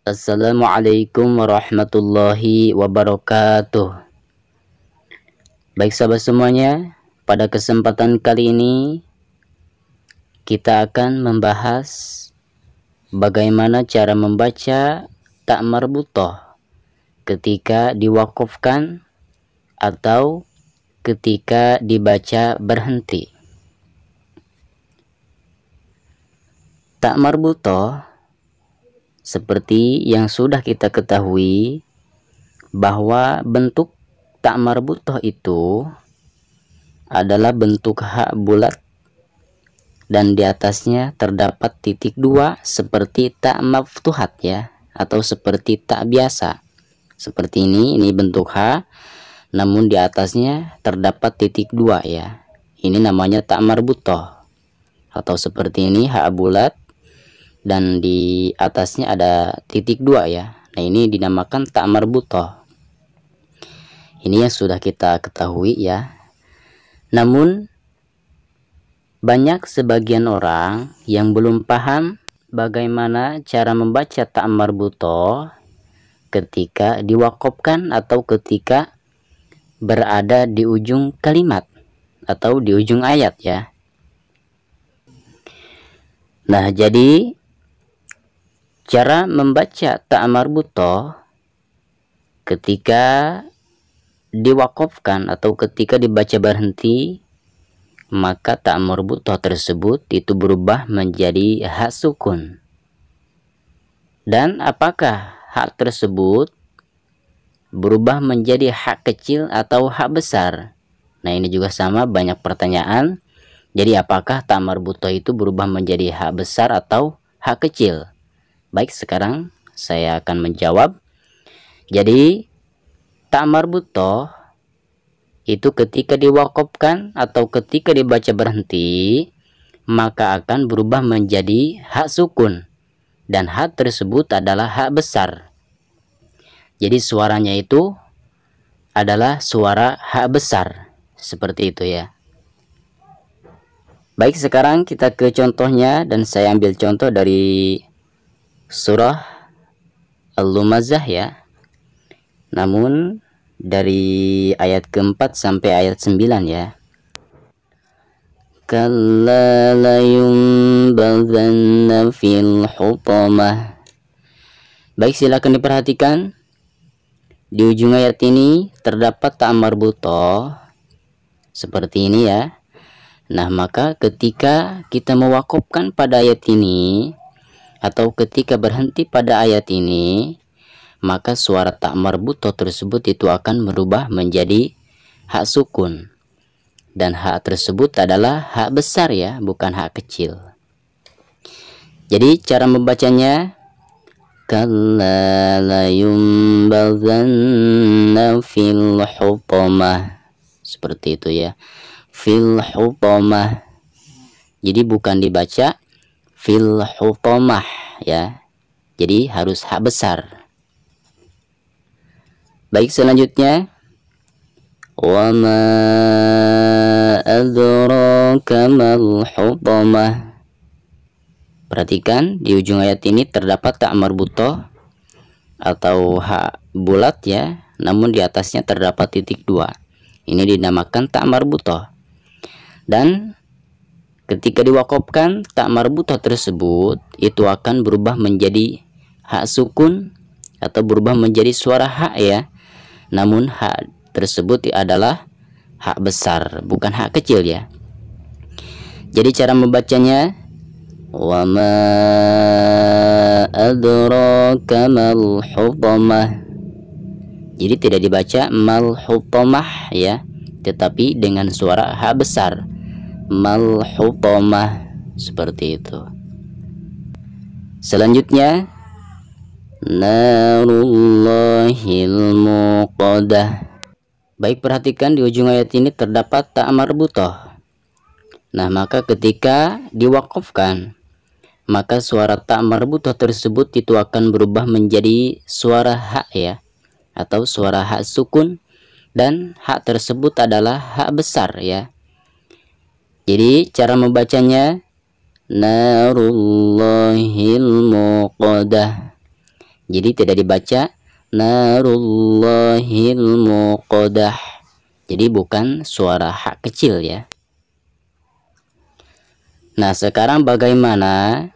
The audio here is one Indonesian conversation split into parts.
Assalamualaikum warahmatullahi wabarakatuh. Baik sahabat semuanya, pada kesempatan kali ini kita akan membahas bagaimana cara membaca ta marbutoh ketika diwakafkan atau ketika dibaca berhenti. Ta marbutoh seperti yang sudah kita ketahui bahwa bentuk ta marbutoh itu adalah bentuk hak bulat dan di atasnya terdapat titik dua seperti ta maftuhat ya, atau seperti ta biasa. Seperti ini bentuk H, namun di atasnya terdapat titik dua ya. Ini namanya ta marbutoh. Atau seperti ini hak bulat dan di atasnya ada titik dua ya. Nah, ini dinamakan ta marbutoh. Ini yang sudah kita ketahui ya. Namun banyak sebagian orang yang belum paham bagaimana cara membaca ta marbutoh ketika diwakafkan atau ketika berada di ujung kalimat atau di ujung ayat ya. Nah, jadi cara membaca ta marbutoh ketika diwakafkan atau ketika dibaca berhenti, maka ta marbutoh tersebut itu berubah menjadi hak sukun. Dan apakah hak tersebut berubah menjadi hak kecil atau hak besar? Nah, ini juga sama, banyak pertanyaan. Jadi apakah ta marbutoh itu berubah menjadi hak besar atau hak kecil? Baik, sekarang saya akan menjawab. Jadi ta marbutoh itu ketika diwakafkan atau ketika dibaca berhenti, maka akan berubah menjadi hak sukun, dan hak tersebut adalah hak besar. Jadi suaranya itu adalah suara hak besar, seperti itu ya. Baik, sekarang kita ke contohnya, dan saya ambil contoh dari surah Al-Lumazah ya. Namun dari ayat keempat sampai ayat 9 ya. Kalla layumbazanna fil hutamah. Baik, silakan diperhatikan. Di ujung ayat ini terdapat ta marbutoh seperti ini ya. Nah, maka ketika kita mewakafkan pada ayat ini atau ketika berhenti pada ayat ini, maka suara ta marbutoh tersebut itu akan berubah menjadi hak sukun. Dan hak tersebut adalah hak besar ya, bukan hak kecil. Jadi cara membacanya, kalla layumbazanna fil hutamah. Seperti itu ya. Fil hutamah. Jadi bukan dibaca fil hutamah ya. Jadi harus hak besar. Baik, selanjutnya wa ma adraka mal hutamah. Perhatikan di ujung ayat ini terdapat ta marbutoh atau hak bulat ya, namun di atasnya terdapat titik dua. Ini dinamakan ta marbutoh. Dan ketika diwakafkan, ta marbutoh tersebut itu akan berubah menjadi hak sukun atau berubah menjadi suara hak ya. Namun hak tersebut adalah hak besar, bukan hak kecil ya. Jadi cara membacanya, wa ma adraka mal hutamah. Jadi tidak dibaca mal hutamah ya, tetapi dengan suara hak besar, mal hutamah, seperti itu. Selanjutnya narullahil muqadah. Baik, perhatikan di ujung ayat ini terdapat ta marbutoh. Nah, maka ketika diwakafkan, maka suara ta marbutoh tersebut itu akan berubah menjadi suara hak ya, atau suara hak sukun, dan hak tersebut adalah hak besar ya. Jadi cara membacanya narullahil muqadah. Jadi tidak dibaca narullahil muqadah. Jadi bukan suara ha kecil ya. Nah, sekarang bagaimana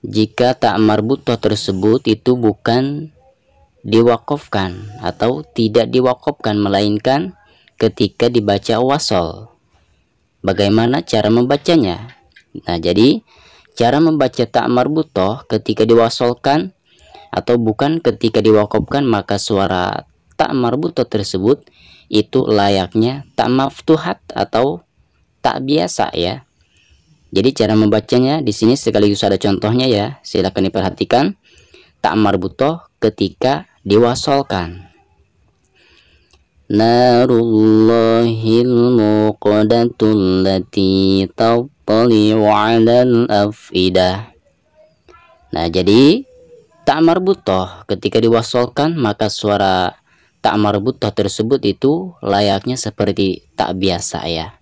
jika tak marbutah tersebut itu bukan diwakafkan atau tidak diwakafkan, melainkan ketika dibaca wasol? Bagaimana cara membacanya? Nah, jadi cara membaca tak marbutah ketika diwasolkan atau bukan ketika diwakafkan, maka suara tak marbutah tersebut itu layaknya tak maftuhat atau tak biasa ya. Jadi cara membacanya di sini sekaligus ada contohnya ya. Silakan diperhatikan. Tak marbutah ketika diwasolkan. Narullahil muqadatul lati tattali'u 'alal afidah. Nah, jadi tak marbutah ketika diwasolkan, maka suara tak marbutah tersebut itu layaknya seperti tak biasa ya.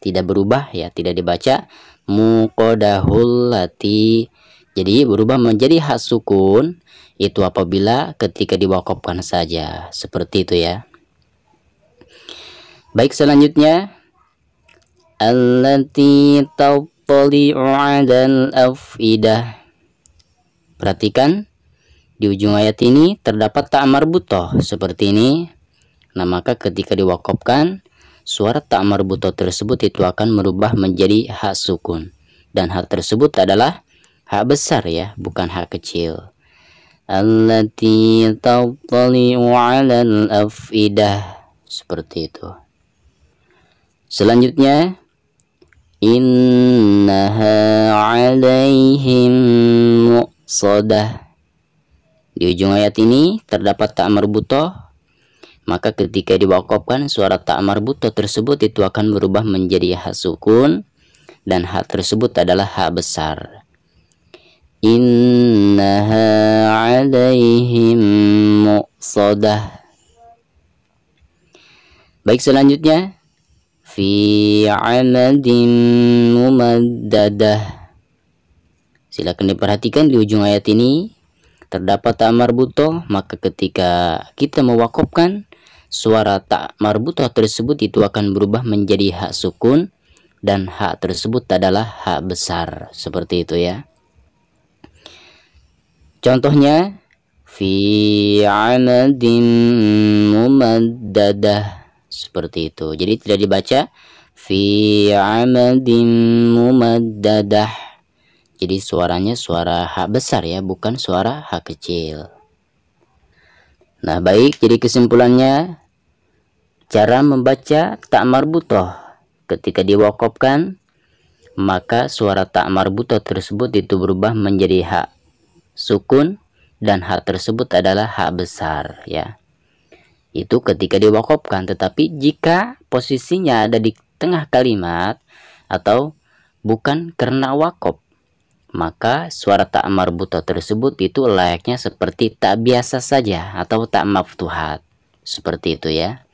Tidak berubah ya, tidak dibaca muqadahul lati. Jadi berubah menjadi hak sukun itu apabila ketika diwakafkan saja. Seperti itu ya. Baik, selanjutnya allati tattali'u 'alal afidah. Perhatikan di ujung ayat ini terdapat tak marbutah seperti ini. Nah, maka ketika diwakafkan, suara tak marbutah tersebut itu akan merubah menjadi hak sukun, dan hak tersebut adalah hak besar ya, bukan hak kecil. Allati tattali'u 'alal afidah, seperti itu. Selanjutnya innaha 'alaihim muqsadah. Di ujung ayat ini terdapat tak marbutah, maka ketika diwakafkan suara tak marbutah tersebut itu akan berubah menjadi hak sukun, dan hak tersebut adalah hak besar. Innaha 'alaihim muqsadah. Baik, selanjutnya fi 'amadin mumaddadah. Silakan diperhatikan di ujung ayat ini terdapat tak marbutah, maka ketika kita mewakafkan, suara tak marbutah tersebut itu akan berubah menjadi hak sukun, dan hak tersebut adalah hak besar. Seperti itu ya. Contohnya fi 'amadin mumaddadah, seperti itu. Jadi tidak dibaca fi 'amadin mumaddadah. Jadi suaranya suara hak besar ya, bukan suara hak kecil. Nah, baik, jadi kesimpulannya cara membaca tak marbutah ketika diwakafkan, maka suara tak marbutah tersebut itu berubah menjadi hak sukun, dan hak tersebut adalah hak besar ya. Itu ketika diwakafkan. Tetapi jika posisinya ada di tengah kalimat atau bukan karena wakaf, maka suara tak marbutah tersebut itu layaknya seperti tak biasa saja atau tak maftuhat. Seperti itu ya.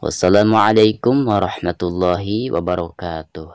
Wassalamualaikum warahmatullahi wabarakatuh.